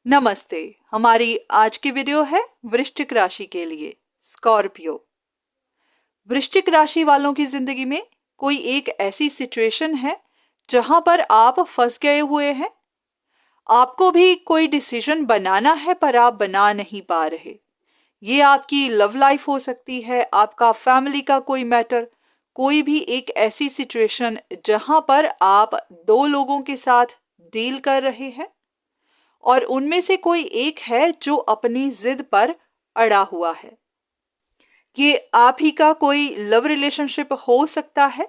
नमस्ते। हमारी आज की वीडियो है वृश्चिक राशि के लिए, स्कॉर्पियो। वृश्चिक राशि वालों की जिंदगी में कोई एक ऐसी सिचुएशन है जहां पर आप फंस गए हुए हैं। आपको भी कोई डिसीजन बनाना है पर आप बना नहीं पा रहे। ये आपकी लव लाइफ हो सकती है, आपका फैमिली का कोई मैटर, कोई भी एक ऐसी सिचुएशन जहां पर आप दो लोगों के साथ डील कर रहे हैं और उनमें से कोई एक है जो अपनी जिद पर अड़ा हुआ है। ये आप ही का कोई लव रिलेशनशिप हो सकता है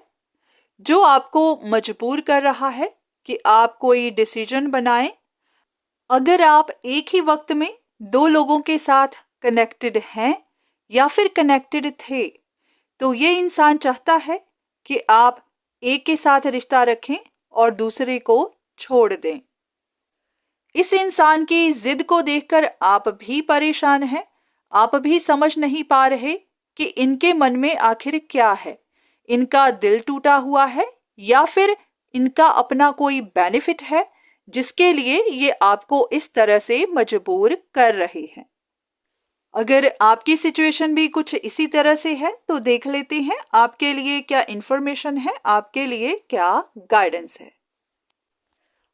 जो आपको मजबूर कर रहा है कि आप कोई डिसीजन बनाएं। अगर आप एक ही वक्त में दो लोगों के साथ कनेक्टेड हैं या फिर कनेक्टेड थे, तो ये इंसान चाहता है कि आप एक के साथ रिश्ता रखें और दूसरे को छोड़ दें। इस इंसान की जिद को देखकर आप भी परेशान हैं। आप भी समझ नहीं पा रहे कि इनके मन में आखिर क्या है। इनका दिल टूटा हुआ है या फिर इनका अपना कोई बेनिफिट है जिसके लिए ये आपको इस तरह से मजबूर कर रहे हैं। अगर आपकी सिचुएशन भी कुछ इसी तरह से है तो देख लेते हैं आपके लिए क्या इंफॉर्मेशन है, आपके लिए क्या गाइडेंस है।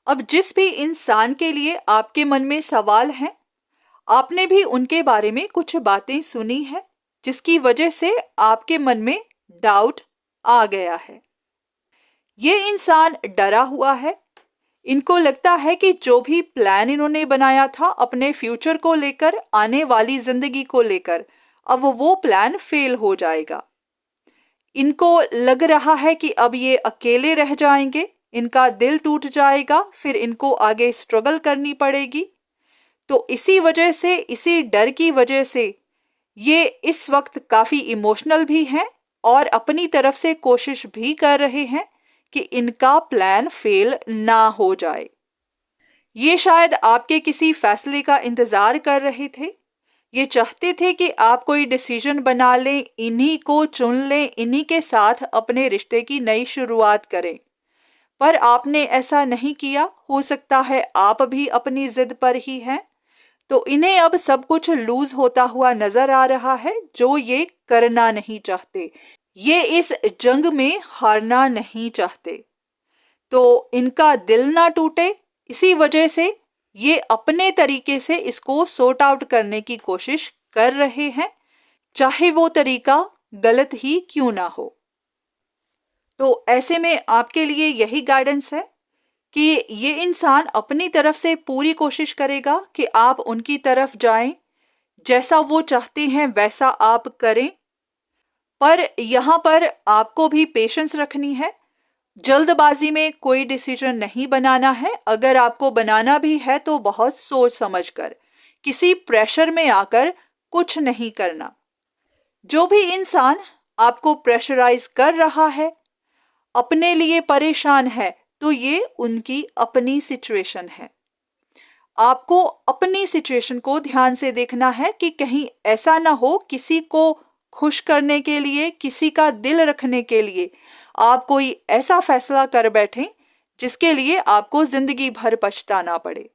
अब जिस भी इंसान के लिए आपके मन में सवाल हैं, आपने भी उनके बारे में कुछ बातें सुनी है जिसकी वजह से आपके मन में डाउट आ गया है। ये इंसान डरा हुआ है। इनको लगता है कि जो भी प्लान इन्होंने बनाया था अपने फ्यूचर को लेकर, आने वाली जिंदगी को लेकर, अब वो प्लान फेल हो जाएगा। इनको लग रहा है कि अब ये अकेले रह जाएंगे, इनका दिल टूट जाएगा, फिर इनको आगे स्ट्रगल करनी पड़ेगी। तो इसी वजह से, इसी डर की वजह से ये इस वक्त काफ़ी इमोशनल भी हैं और अपनी तरफ से कोशिश भी कर रहे हैं कि इनका प्लान फेल ना हो जाए। ये शायद आपके किसी फैसले का इंतज़ार कर रहे थे। ये चाहते थे कि आप कोई डिसीजन बना लें, इन्हीं को चुन लें, इन्हीं के साथ अपने रिश्ते की नई शुरुआत करें, पर आपने ऐसा नहीं किया। हो सकता है आप भी अपनी जिद पर ही हैं, तो इन्हें अब सब कुछ लूज होता हुआ नजर आ रहा है जो ये करना नहीं चाहते। ये इस जंग में हारना नहीं चाहते, तो इनका दिल ना टूटे, इसी वजह से ये अपने तरीके से इसको सॉर्ट आउट करने की कोशिश कर रहे हैं, चाहे वो तरीका गलत ही क्यों ना हो। तो ऐसे में आपके लिए यही गाइडेंस है कि ये इंसान अपनी तरफ से पूरी कोशिश करेगा कि आप उनकी तरफ जाएं, जैसा वो चाहते हैं वैसा आप करें, पर यहाँ पर आपको भी पेशेंस रखनी है। जल्दबाजी में कोई डिसीजन नहीं बनाना है। अगर आपको बनाना भी है तो बहुत सोच समझकर, किसी प्रेशर में आकर कुछ नहीं करना। जो भी इंसान आपको प्रेशराइज कर रहा है, अपने लिए परेशान है, तो ये उनकी अपनी सिचुएशन है। आपको अपनी सिचुएशन को ध्यान से देखना है कि कहीं ऐसा ना हो किसी को खुश करने के लिए, किसी का दिल रखने के लिए आप कोई ऐसा फैसला कर बैठें जिसके लिए आपको जिंदगी भर पछताना पड़े।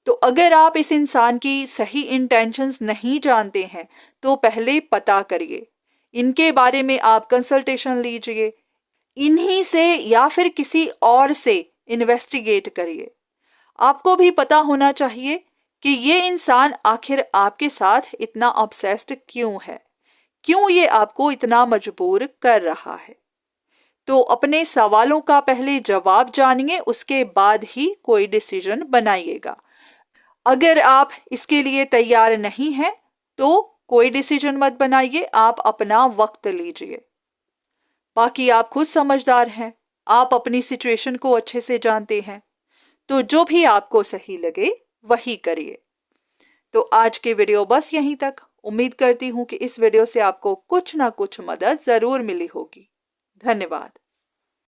तो अगर आप इस इंसान की सही इंटेंशंस नहीं जानते हैं तो पहले पता करिए, इनके बारे में आप कंसल्टेशन लीजिए, इन्हीं से या फिर किसी और से इन्वेस्टिगेट करिए। आपको भी पता होना चाहिए कि ये इंसान आखिर आपके साथ इतना ऑब्सेस्ड क्यों है, क्यों ये आपको इतना मजबूर कर रहा है। तो अपने सवालों का पहले जवाब जानिए, उसके बाद ही कोई डिसीजन बनाइएगा। अगर आप इसके लिए तैयार नहीं हैं तो कोई डिसीजन मत बनाइए, आप अपना वक्त लीजिए। बाकी आप खुद समझदार हैं, आप अपनी सिचुएशन को अच्छे से जानते हैं, तो जो भी आपको सही लगे वही करिए। तो आज के वीडियो बस यहीं तक। उम्मीद करती हूँ कि इस वीडियो से आपको कुछ ना कुछ मदद ज़रूर मिली होगी। धन्यवाद।